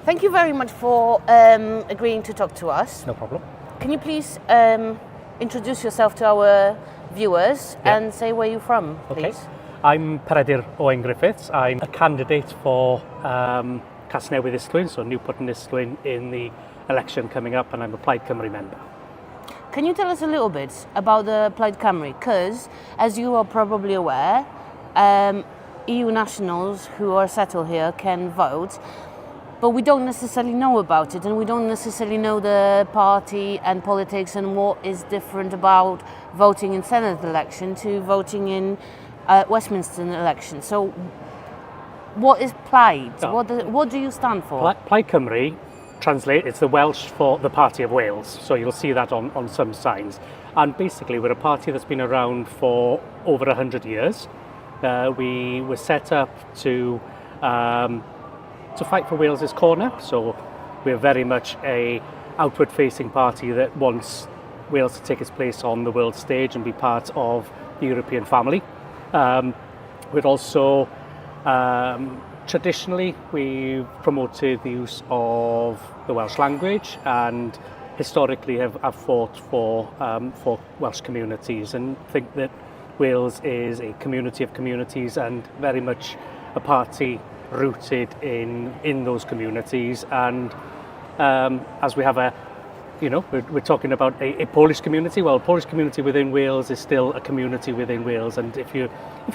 Thank you very much for agreeing to talk to us. No problem. Can you please introduce yourself to our viewers and say where you're from, please? Okay. I'm Peredur Owen Griffiths. I'm a candidate for Casnewydd Ystwyn, so Newport and Ystwyn, in the election coming up, and I'm a Plaid Cymru member. Can you tell us a little bit about the Plaid Cymru? Because, as you are probably aware, EU nationals who are settled here can vote, but we don't necessarily know about it, and we don't necessarily know the party and politics and what is different about voting in Senedd election to voting in Westminster election. So, what is Plaid? What do you stand for? Plaid Cymru, it's the Welsh for the Party of Wales, so you'll see that on some signs. And basically we're a party that's been around for over 100 years. We were set up to fight for Wales's corner, so we're very much a outward-facing party that wants Wales to take its place on the world stage and be part of the European family. We're also traditionally, we've promoted the use of the Welsh language, and historically have fought for Welsh communities, and think that Wales is a community of communities and very much a party rooted in those communities. And as we have we're talking about a Polish community. Well, a Polish community within Wales is still a community within Wales, and if you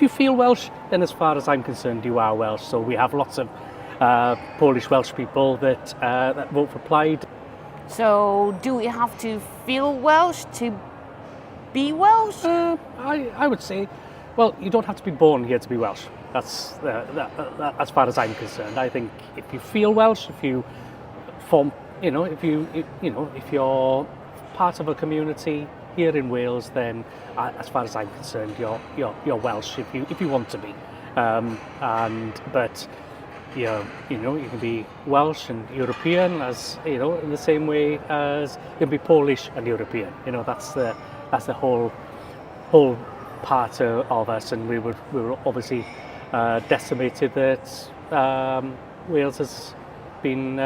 feel Welsh, then as far as I'm concerned, you are Welsh. So we have lots of Polish Welsh people that vote for Plaid. So do we have to feel Welsh to be Welsh? I would say, well, you don't have to be born here to be Welsh. That's as far as I'm concerned. I think if you feel Welsh, if you form, if you're part of a community here in Wales, then as far as I'm concerned, you're Welsh if you want to be. But you can be Welsh and European, as in the same way as you can be Polish and European. That's the whole part of us, and we were obviously decimated that Wales has been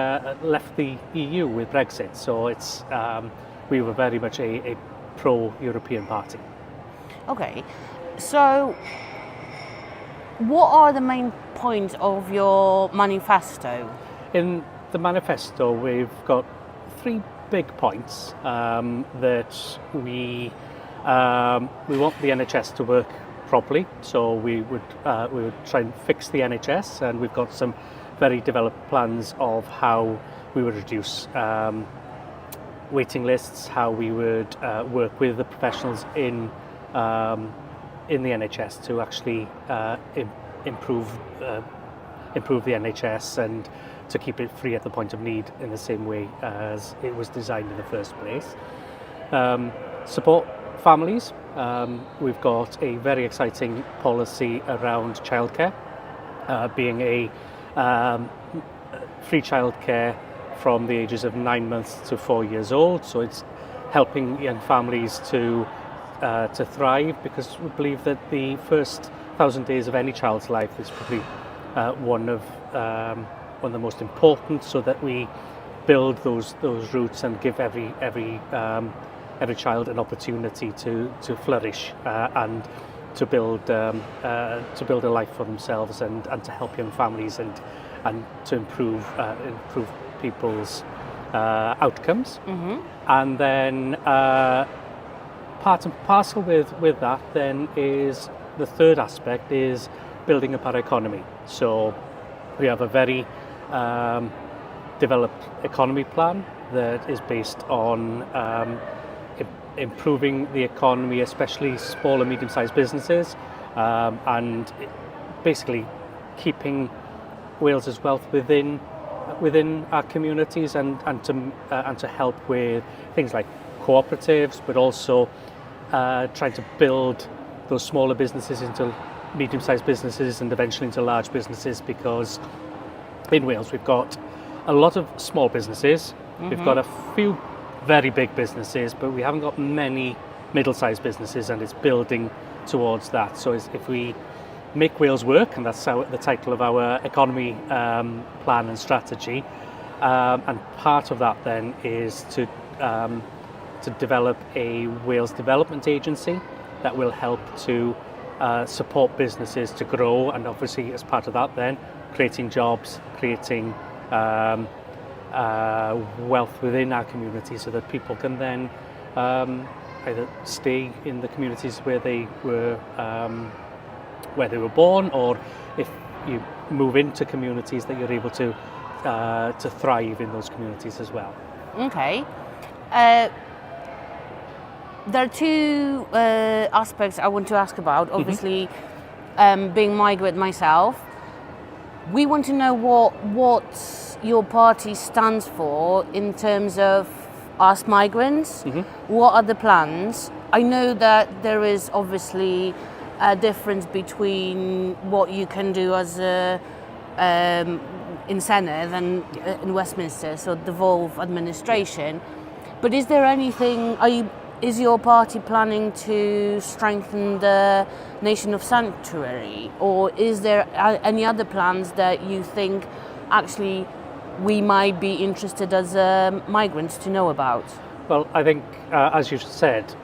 left the EU with Brexit. So we were very much a pro-European party. Okay, so what are the main points of your manifesto? In the manifesto, we've got 3 big points that we want the NHS to work properly. So we would try and fix the NHS, and we've got some very developed plans of how we would reduce waiting lists, how we would work with the professionals in the NHS to actually improve the NHS and to keep it free at the point of need in the same way as it was designed in the first place. Support families. We've got a very exciting policy around childcare, being a free childcare from the ages of 9 months to 4 years old. So it's helping young families to thrive, because we believe that the first 1,000 days of any child's life is probably one of the most important, so that we build those roots and give every child an opportunity to flourish and to build a life for themselves, and to help young families and to improve people's outcomes. Mm-hmm. And then part and parcel with that then is the third aspect is building up our economy. So we have a very developed economy plan that is based on improving the economy, especially small and medium-sized businesses, and basically keeping Wales's wealth within our communities, and to help with things like cooperatives, but also trying to build those smaller businesses into medium-sized businesses and eventually into large businesses, because in Wales we've got a lot of small businesses, mm-hmm. We've got a few very big businesses, but we haven't got many middle-sized businesses, and it's building towards that. So if we make Wales work, and that's the title of our economy plan and strategy, And part of that then is to develop a Wales Development Agency that will help to support businesses to grow, and obviously as part of that then creating jobs, creating wealth within our community so that people can then either stay in the communities where they were born, or if you move into communities that you're able to thrive in those communities as well. Okay. There are two aspects I want to ask about. Obviously, being migrant myself, we want to know what your party stands for in terms of us migrants. What are the plans? I know that there is obviously a difference between what you can do as a in Senedd and in Westminster, so devolve administration. But is there anything? Is your party planning to strengthen the nation of sanctuary, or is there any other plans that you think actually we might be interested as migrants to know about? Well, I think, as you said,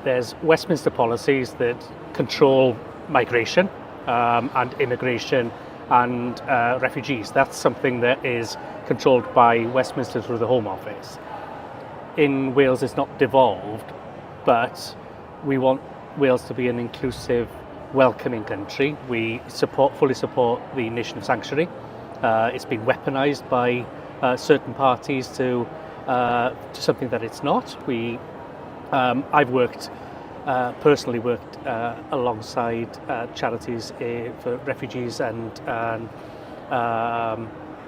there's Westminster policies that control migration and immigration and refugees. That's something that is controlled by Westminster through the Home Office. In Wales, it's not devolved, but we want Wales to be an inclusive, welcoming country. We fully support the nation of sanctuary. It's been weaponised by certain parties to something that it's not. I've personally worked alongside charities for refugees and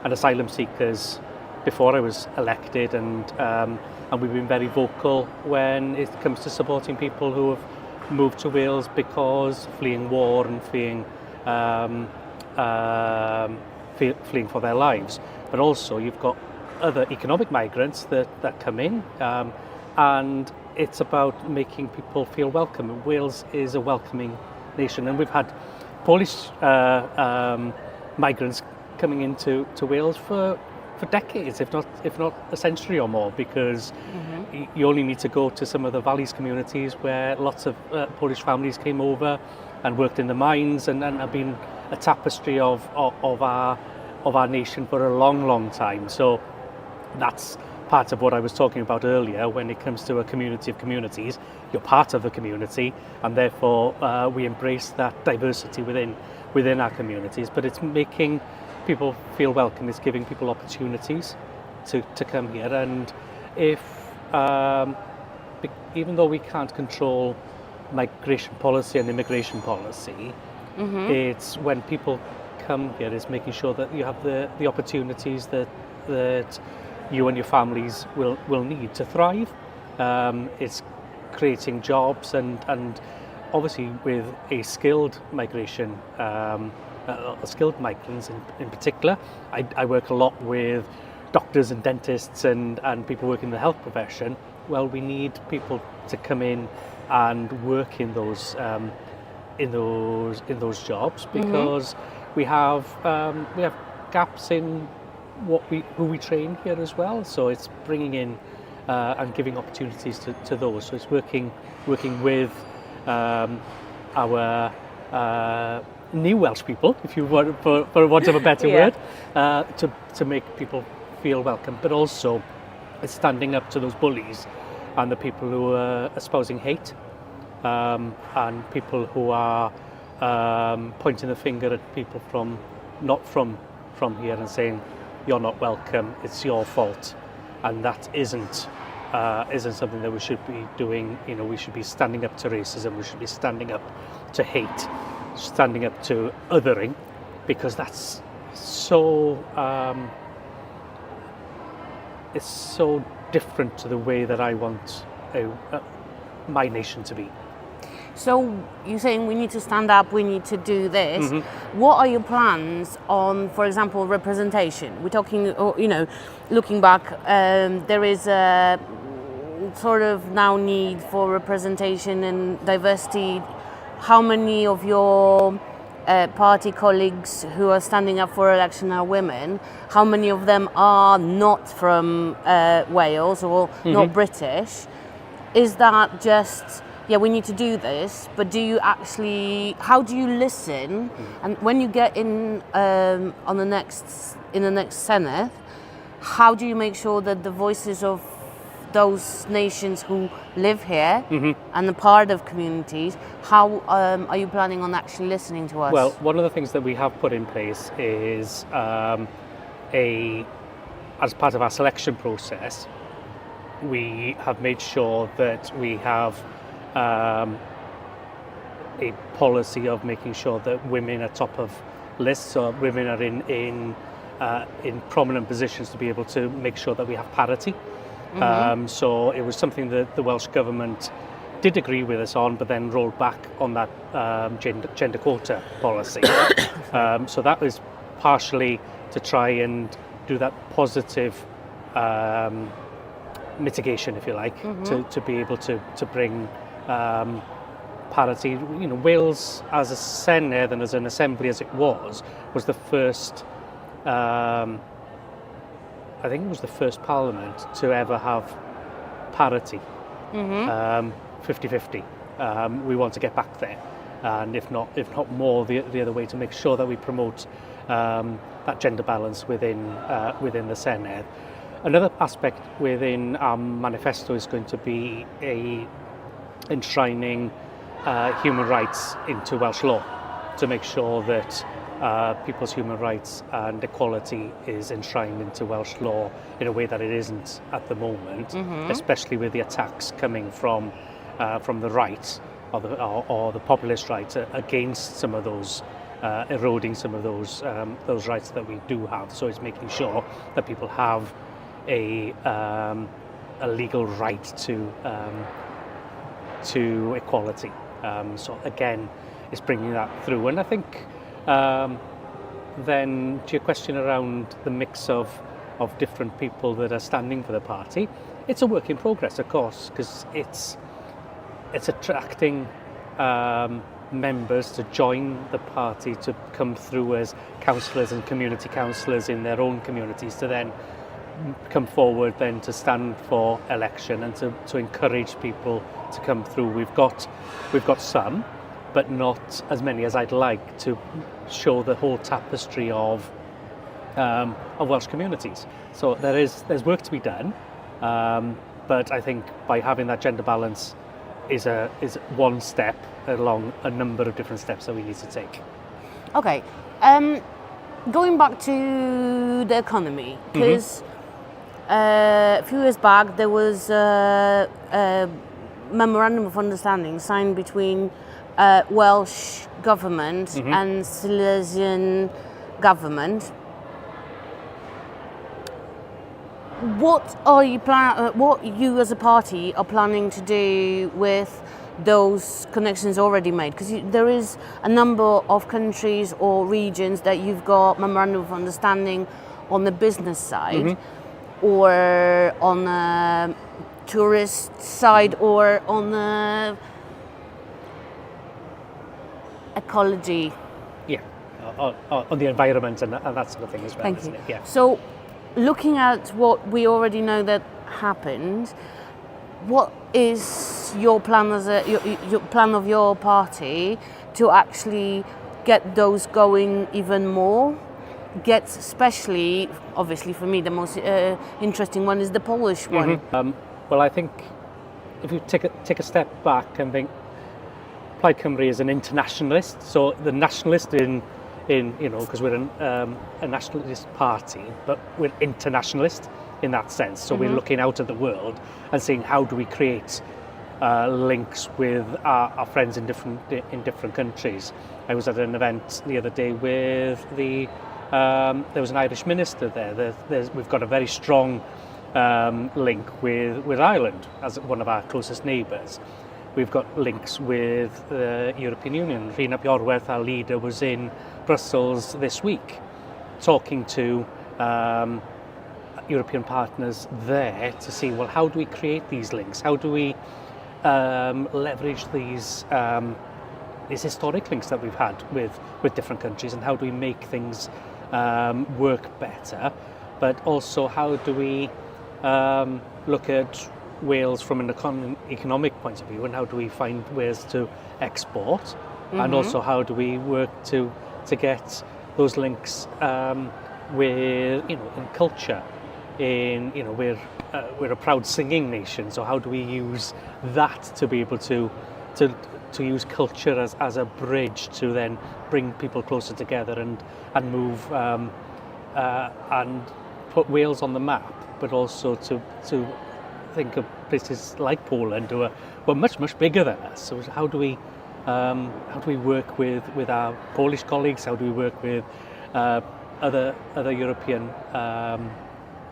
asylum seekers before I was elected, and we've been very vocal when it comes to supporting people who have moved to Wales because fleeing war and fleeing for their lives. But also you've got other economic migrants that come in, and it's about making people feel welcome. Wales is a welcoming nation, and we've had Polish migrants coming into Wales for decades, if not a century or more, because you only need to go to some of the valleys communities where lots of Polish families came over and worked in the mines and have been a tapestry of our nation for a long time. So that's part of what I was talking about earlier. When it comes to a community of communities, you're part of the community, and therefore we embrace that diversity within our communities. But it's making people feel welcome, it's giving people opportunities to come here. And if even though we can't control migration policy and immigration policy, it's when people come here, it's making sure that you have the opportunities that you and your families will need to thrive. It's creating jobs, and obviously with a skilled migration, skilled migrants in particular. I work a lot with doctors and dentists and people working in the health profession. Well, we need people to come in and work in those jobs, because we have gaps in who we train here as well. So it's bringing in and giving opportunities to those. So it's working with our new Welsh people, if you want, for want of a better word, to make people feel welcome. But also it's standing up to those bullies and the people who are espousing hate, and people who are pointing the finger at people not from here and saying you're not welcome, it's your fault. And that isn't something that we should be doing. You know, we should be standing up to racism, we should be standing up to hate, standing up to othering, because that's so it's so different to the way that I want my nation to be. So you're saying we need to stand up, we need to do this. What are your plans on, for example, representation? We're talking, looking back, there is a sort of now need for representation and diversity. How many of your party colleagues who are standing up for election are women, how many of them are not from Wales or not British? Is that just, yeah, we need to do this, but do you actually, how do you listen? And when you get in in the next Senedd, how do you make sure that the voices of those nations who live here and are part of communities, how are you planning on actually listening to us? Well, one of the things that we have put in place is as part of our selection process, we have made sure that we have a policy of making sure that women are top of lists, or women are in prominent positions to be able to make sure that we have parity. So it was something that the Welsh Government did agree with us on, but then rolled back on that gender quota policy. So that was partially to try and do that positive mitigation, if you like, to be able to bring parity. You know, Wales as a Senedd and as an assembly as it was the first. I think it was the first parliament to ever have parity, 50-50. We want to get back there, and if not more, the other way, to make sure that we promote that gender balance within the Senedd. Another aspect within our manifesto is going to be enshrining human rights into Welsh law, to make sure that people's human rights and equality is enshrined into Welsh law in a way that it isn't at the moment, especially with the attacks coming from the right or the populist right against some of those, eroding some of those rights that we do have. So it's making sure that people have a legal right to equality. So again, it's bringing that through, and I think. Then to your question around the mix of different people that are standing for the party, it's a work in progress, of course, because it's attracting members to join the party, to come through as councillors and community councillors in their own communities, to then come forward then to stand for election and to encourage people to come through. We've got some, but not as many as I'd like, to show the whole tapestry of Welsh communities. So there's work to be done, but I think by having that gender balance is one step along a number of different steps that we need to take. Okay, going back to the economy, because a few years back there was a memorandum of understanding signed between Welsh government and Silesian government. What you as a party are planning to do with those connections already made? Because there is a number of countries or regions that you've got memorandum of understanding on the business side, or on the tourist side, or on the ecology. Yeah, on the environment and that sort of thing as well. Thank isn't you. It? Yeah. So, looking at what we already know that happened, what is your plan your plan of your party to actually get those going even more? Especially, obviously for me, the most interesting one is the Polish one. Well, I think if you take a step back and think, Plaid Cymru is an internationalist, so the nationalist in because we're a nationalist party, but we're internationalist in that sense. So we're looking out at the world and saying, how do we create links with our friends in different countries? I was at an event the other day with there was an Irish minister there. We've got a very strong link with Ireland as one of our closest neighbours. We've got links with the European Union. Rhina Bjorwerth, our leader, was in Brussels this week talking to European partners there to see, well, how do we create these links? How do we leverage these is historic links that we've had with different countries, and how do we make things work better, but also how do we look at Wales from an economic point of view, and how do we find ways to export, and also how do we work to get those links with, in culture, we're a proud singing nation, so how do we use that to be able to use culture as a bridge to then bring people closer together and move and put Wales on the map, but also to think of places like Poland who are much bigger than us. So how do we work with our Polish colleagues? How do we work with other European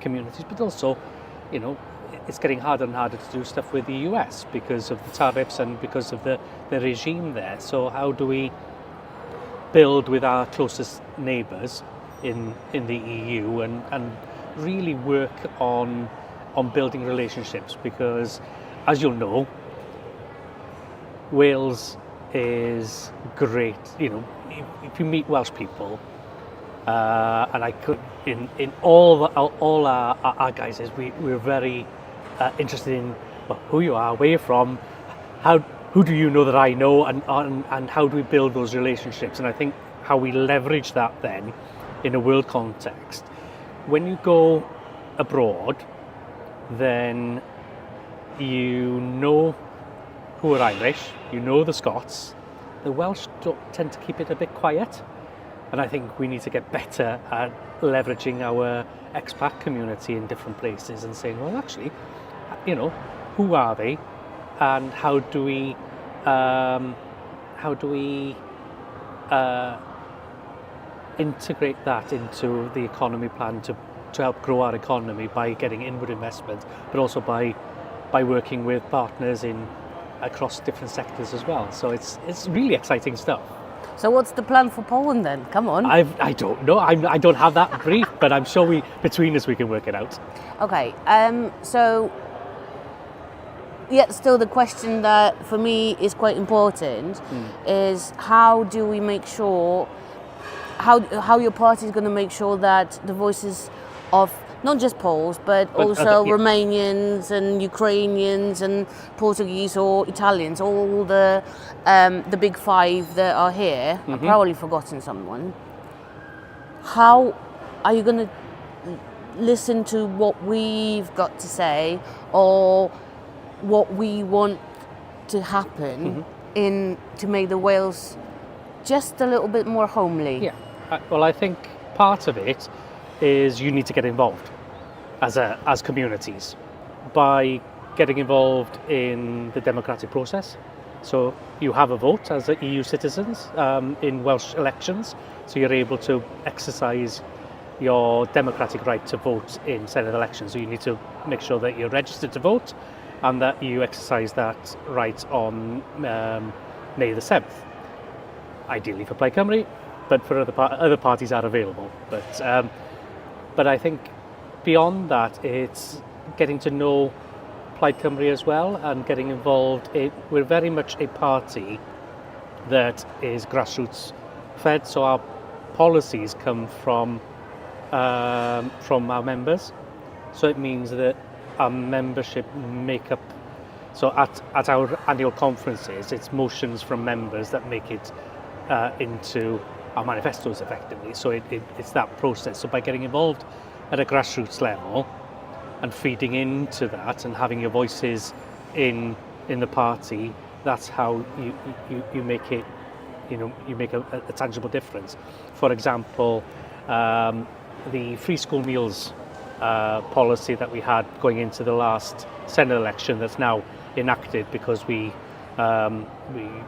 communities? But also, it's getting harder and harder to do stuff with the US because of the tariffs and because of the regime there. So how do we build with our closest neighbours in the EU and really work on building relationships? Because, as you'll know, Wales is great. If you meet Welsh people, and I could in all our guises, we're very interested in who you are, where you're from, who do you know that I know, and how do we build those relationships? And I think how we leverage that then in a world context. When you go abroad, then you know who are Irish, you know the Scots. The Welsh tend to keep it a bit quiet, and I think we need to get better at leveraging our expat community in different places and saying, well, actually, who are they, and how do we integrate that into the economy plan to help grow our economy by getting inward investment, but also by working with partners across different sectors as well. So it's really exciting stuff. So what's the plan for Poland then? Come on. I don't know. I don't have that brief, but I'm sure between us we can work it out. Okay. So yet still the question that for me is quite important is how do we make sure how your party is going to make sure that the voices of not just Poles, but also Romanians and Ukrainians and Portuguese or Italians, all the big five that are here. I've probably forgotten someone. How are you going to listen to what we've got to say or what we want to happen to make the Wales just a little bit more homely? Yeah. Well, I think part of it is you need to get involved as communities by getting involved in the democratic process. So you have a vote as EU citizens in Welsh elections, so you're able to exercise your democratic right to vote in Senedd elections. So you need to make sure that you're registered to vote and that you exercise that right on May the 7th. Ideally for Plaid Cymru, but for other parties are available. But I think beyond that, it's getting to know Plaid Cymru as well and getting involved. We're very much a party that is grassroots fed, so our policies come from our members. So it means that our membership make up. So at our annual conferences, it's motions from members that make it into our manifestos effectively. So it's that process. So by getting involved at a grassroots level and feeding into that and having your voices in the party, that's how you make it, you make a tangible difference. For example, the free school meals policy that we had going into the last Senedd election that's now enacted because we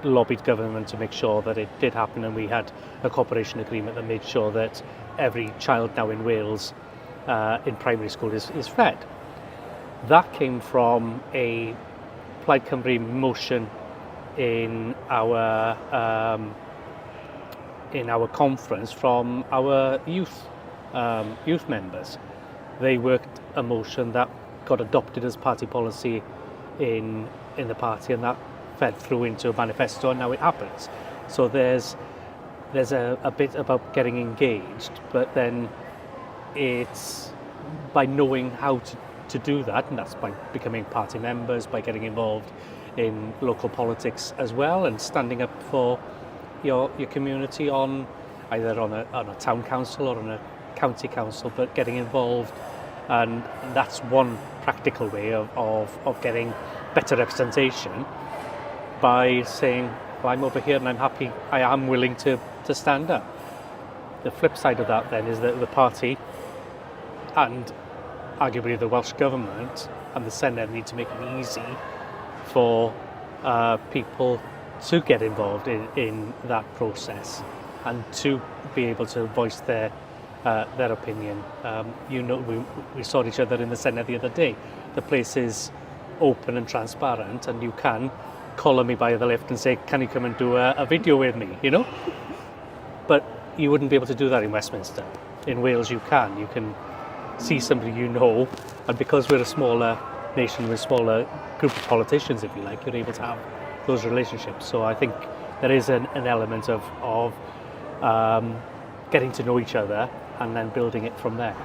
lobbied government to make sure that it did happen, and we had a cooperation agreement that made sure that every child now in Wales in primary school is fed. That came from a Plaid Cymru motion in our conference from our youth members. They worked a motion that got adopted as party policy in the party, and that fed through into a manifesto, and now it happens. So there's a bit about getting engaged, but then it's by knowing how to do that, and that's by becoming party members, by getting involved in local politics as well, and standing up for your community either on a town council or on a county council, but getting involved, and that's one practical way of getting better representation, by saying, well, I'm over here and I'm happy, I am willing to stand up. The flip side of that then is that the party and arguably the Welsh Government and the Senedd need to make it easy for people to get involved in that process and to be able to voice their opinion. We saw each other in the Senedd the other day. The place is open and transparent, and you can collar me by the lift and say, can you come and do a video with me, But you wouldn't be able to do that in Westminster. In Wales you can see somebody and because we're a smaller nation with a smaller group of politicians, if you like, you're able to have those relationships. So I think there is an element of getting to know each other and then building it from there.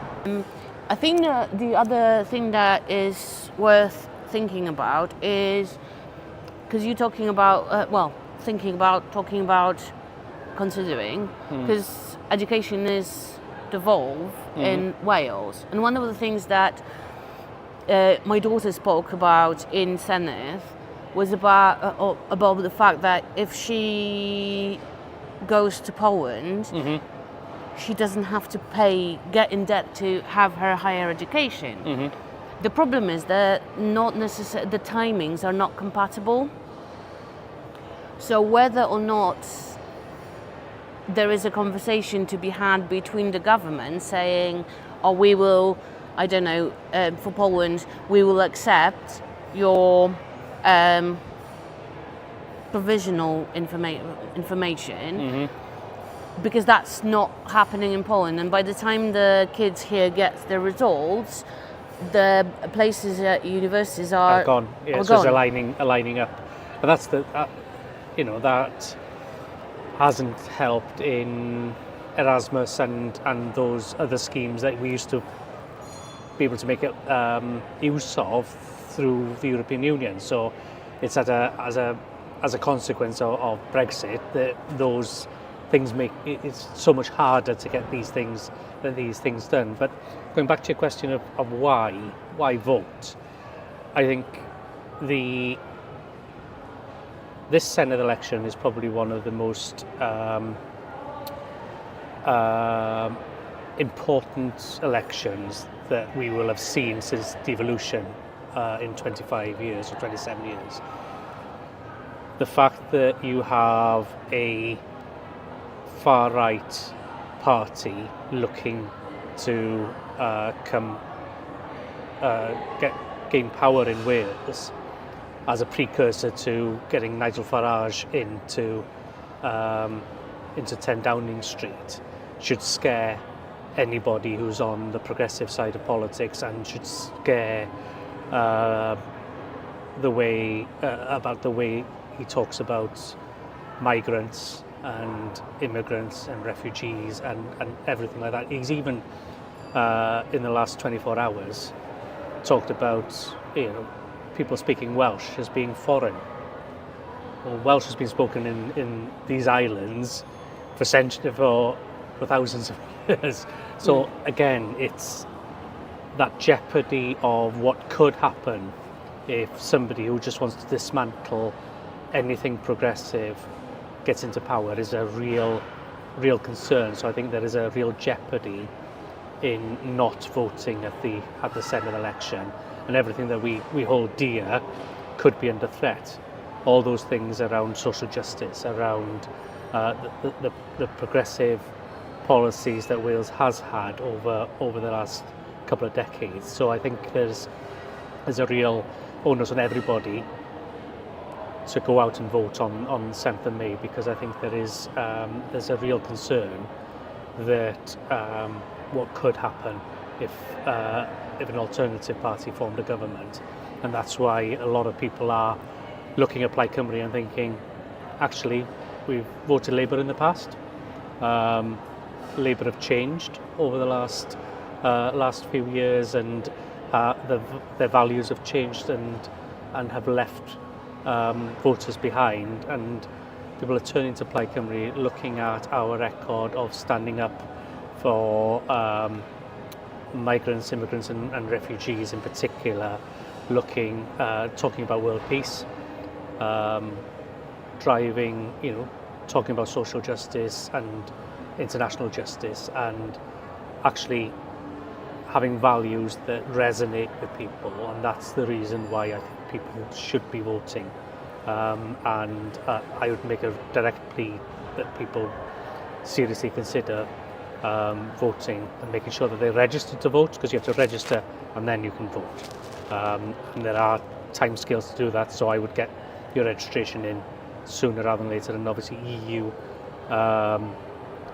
I think the other thing that is worth thinking about is, because you're talking about, talking about considering, because education is devolved in Wales. And one of the things that my daughter spoke about in Senedd was about the fact that if she goes to Poland, she doesn't have to get in debt to have her higher education. The problem is that the timings are not compatible. So whether or not there is a conversation to be had between the government saying, we will, for Poland, we will accept your provisional information, because that's not happening in Poland. And by the time the kids here get their results, the places at universities are gone. Yeah, so gone. It's aligning up. But that's that hasn't helped in Erasmus and those other schemes that we used to be able to make use of through the European Union. So it's as a consequence of Brexit that those things it's so much harder to get these things done. But going back to your question of why vote, I think this Senedd election is probably one of the most important elections that we will have seen since devolution in 25 years or 27 years. The fact that you have a far-right party looking to gain power in Wales as a precursor to getting Nigel Farage into 10 Downing Street should scare anybody who's on the progressive side of politics, and should scare the way he talks about migrants and immigrants and refugees and everything like that. He's even in the last 24 hours talked about people speaking Welsh as being foreign. Well, Welsh has been spoken in these islands for thousands of years. So again, it's that jeopardy of what could happen if somebody who just wants to dismantle anything progressive gets into power is a real concern. So I think there is a real jeopardy in not voting at the Senedd election, and everything that we hold dear could be under threat. All those things around social justice, around the progressive policies that Wales has had over the last couple of decades. So I think there's a real onus on everybody to go out and vote on 7th of May, because I think there's a real concern that what could happen if an alternative party formed a government. And that's why a lot of people are looking at Plaid Cymru and thinking, actually, we've voted Labour in the past. Labour have changed over the last few years, and their values have changed and have left voters behind. And people are turning to Plaid Cymru, looking at our record of standing up for migrants, immigrants, and refugees in particular. Talking about world peace, talking about social justice and international justice, and actually having values that resonate with people, and that's the reason why I think people should be voting. And I would make a direct plea that people seriously consider voting and making sure that they're registered to vote, because you have to register and then you can vote. And there are timescales to do that, so I would get your registration in sooner rather than later. And obviously EU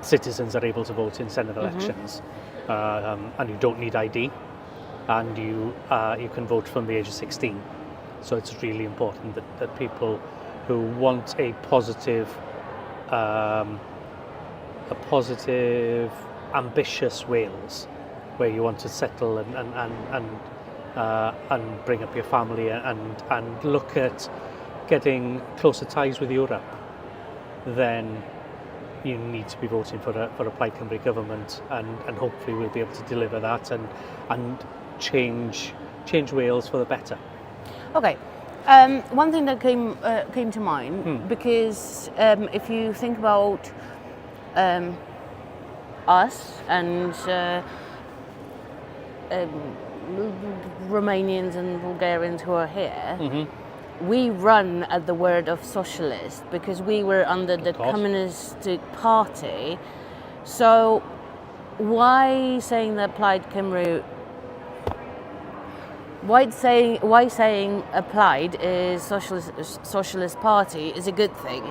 citizens are able to vote in Senedd elections, and you don't need ID, and you can vote from the age of 16. So it's really important that people who want a positive, ambitious Wales, where you want to settle and bring up your family and look at getting closer ties with Europe, then you need to be voting for a Plaid Cymru government, and hopefully we'll be able to deliver that and change Wales for the better. Okay. One thing that came to mind, because if you think about us and Romanians and Bulgarians who are here, we run at the word of socialist because we were under the Communistic Party. So why saying that Plaid Cymru? Why saying a Plaid is socialist party is a good thing?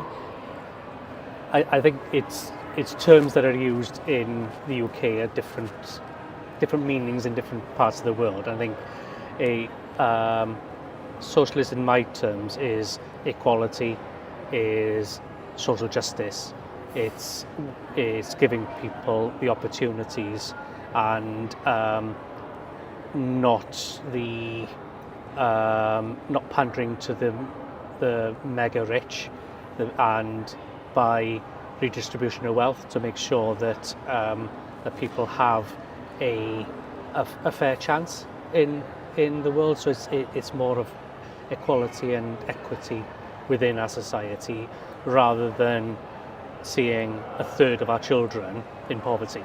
I think it's terms that are used in the UK are different meanings in different parts of the world. I think a socialist in my terms is equality, is social justice. It's giving people the opportunities and not pandering to the mega rich, and by redistribution of wealth to make sure that people have a fair chance in the world. So it's more of equality and equity within our society, rather than seeing a third of our children in poverty,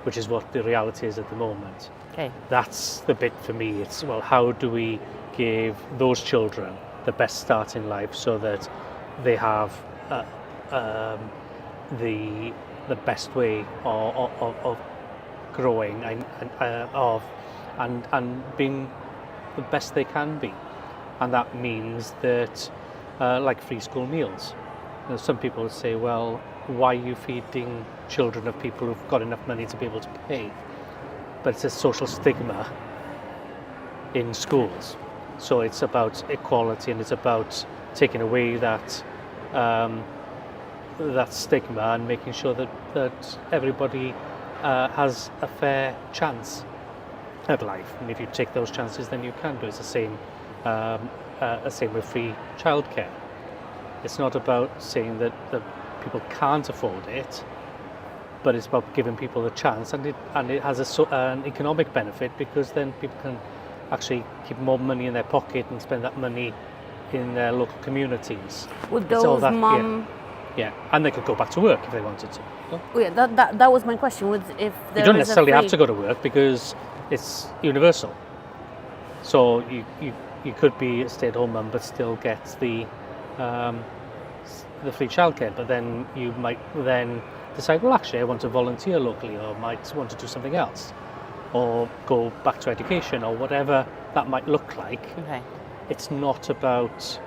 which is what the reality is at the moment. Okay. That's the bit for me. It's, well, how do we give those children the best start in life so that they have the best way of growing and being the best they can be. And that means that like free school meals. You know, some people would say, well, why are you feeding children of people who've got enough money to be able to pay? But it's a social stigma in schools. So it's about equality, and it's about taking away that stigma and making sure that everybody has a fair chance at life. And if you take those chances, then you can do. It's the same with free childcare. It's not about saying that people can't afford it, but it's about giving people a chance, and it has an economic benefit, because then people can actually keep more money in their pocket and spend that money in their local communities. Would those Yeah, and they could go back to work if they wanted to. Oh, yeah, that was my question. If you don't necessarily have to go to work, because it's universal. So you could be a stay-at-home mum but still get the free childcare. But then you might then decide, well, actually, I want to volunteer locally, or might want to do something else, or go back to education, or whatever that might look like. Okay. It's not about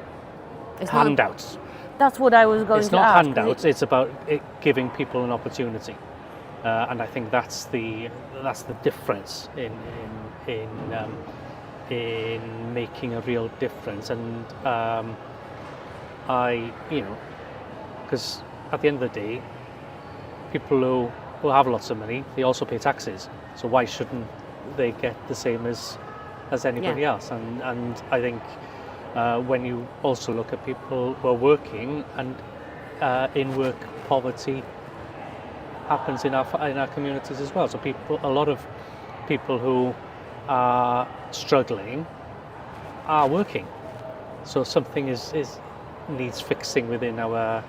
handouts. That's what I was going to ask. It's not handouts. It's about giving people an opportunity, and I think that's the difference in making a real difference. And because at the end of the day, people who have lots of money, they also pay taxes. So why shouldn't they get the same as anybody else? And I think when you also look at people who are working, and in work poverty happens in our communities as well. So a lot of people who are struggling are working. So something needs fixing within our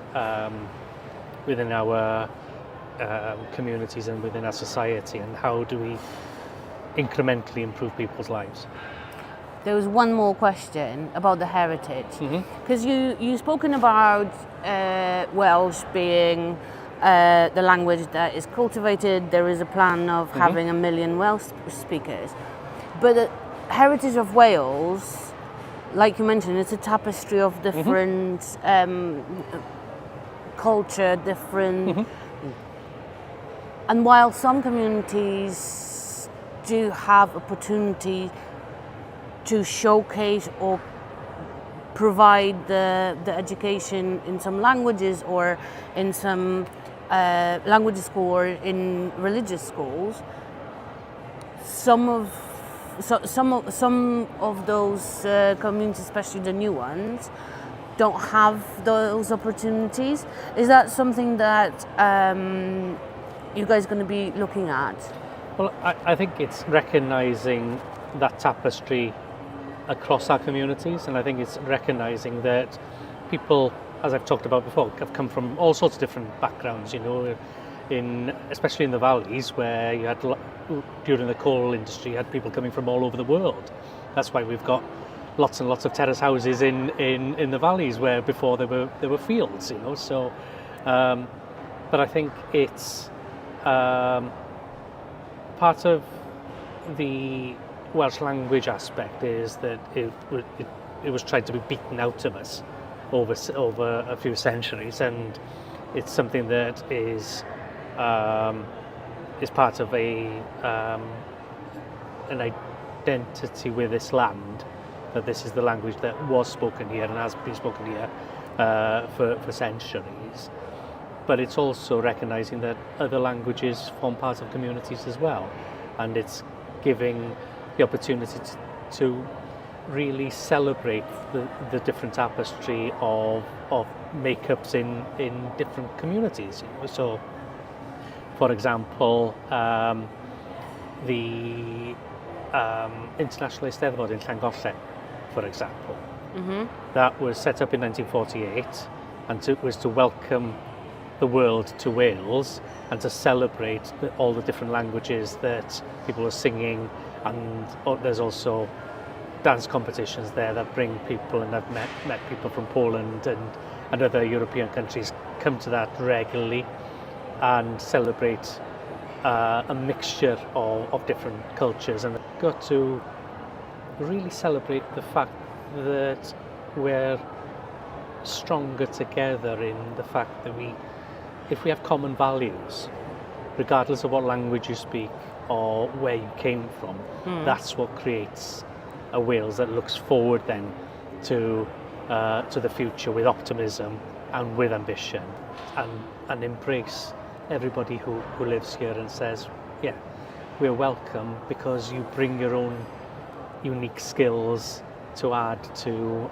communities and within our society, and how do we incrementally improve people's lives? There was one more question about the heritage, because you've spoken about Welsh being the language that is cultivated. There is a plan of having 1 million Welsh speakers, but the heritage of Wales, like you mentioned, it's a tapestry of different culture, different. And while some communities do have opportunity to showcase or provide the education in some languages or in some language school or in religious schools, some of those communities, especially the new ones, don't have those opportunities. Is that something that you guys are going to be looking at? Well, I think it's recognising that tapestry across our communities, and I think it's recognising that people, as I've talked about before, have come from all sorts of different backgrounds, you know, especially in the valleys, where you had, during the coal industry, you had people coming from all over the world. That's why we've got lots and lots of terrace houses in the valleys, where before there were fields, you know. So, but I think it's part of the Welsh language aspect is that it was tried to be beaten out of us over a few centuries, and it's something that is part of an identity with this land, that this is the language that was spoken here and has been spoken here for centuries. But it's also recognising that other languages form part of communities as well, and it's giving the opportunity to really celebrate the different tapestry of makeups in different communities. You know? So, for example, the International Eisteddfod in Llangollen, for example, that was set up in 1948, and was to welcome the world to Wales and to celebrate all the different languages that people are singing. And there's also dance competitions there that bring people, and I've met people from Poland and other European countries come to that regularly and celebrate a mixture of different cultures, and I've got to really celebrate the fact that we're stronger together in the fact that if we have common values, regardless of what language you speak or where you came from, that's what creates a Wales that looks forward then to the future with optimism and with ambition, and embrace everybody who lives here and says, yeah, we're welcome because you bring your own unique skills to add to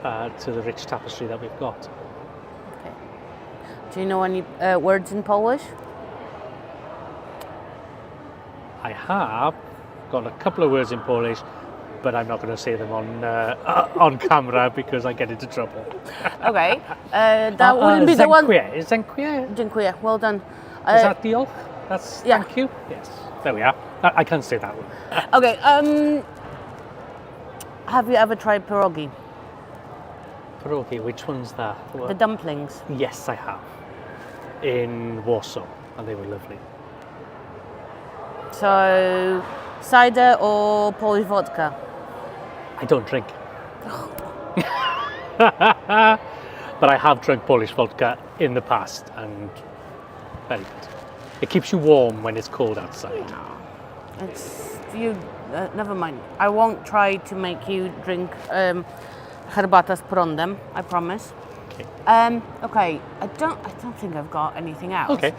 the rich tapestry that we've got. Okay. Do you know any words in Polish? I have got a couple of words in Polish, but I'm not going to say them on camera because I get into trouble. Okay, that wouldn't be the one. Dziękuję. Dziękuję. Well done. Is that diolch? That's thank you. Yes, there we are. I can't say that one. Okay. Have you ever tried pierogi? Pierogi, which one's that? The dumplings. Yes, I have. In Warsaw, and they were lovely. So, cider or Polish vodka? I don't drink. But I have drunk Polish vodka in the past, and very good. It keeps you warm when it's cold outside. It's you. Never mind. I won't try to make you drink herbata z prądem. I promise. Okay. Okay, I don't think I've got anything else. Okay.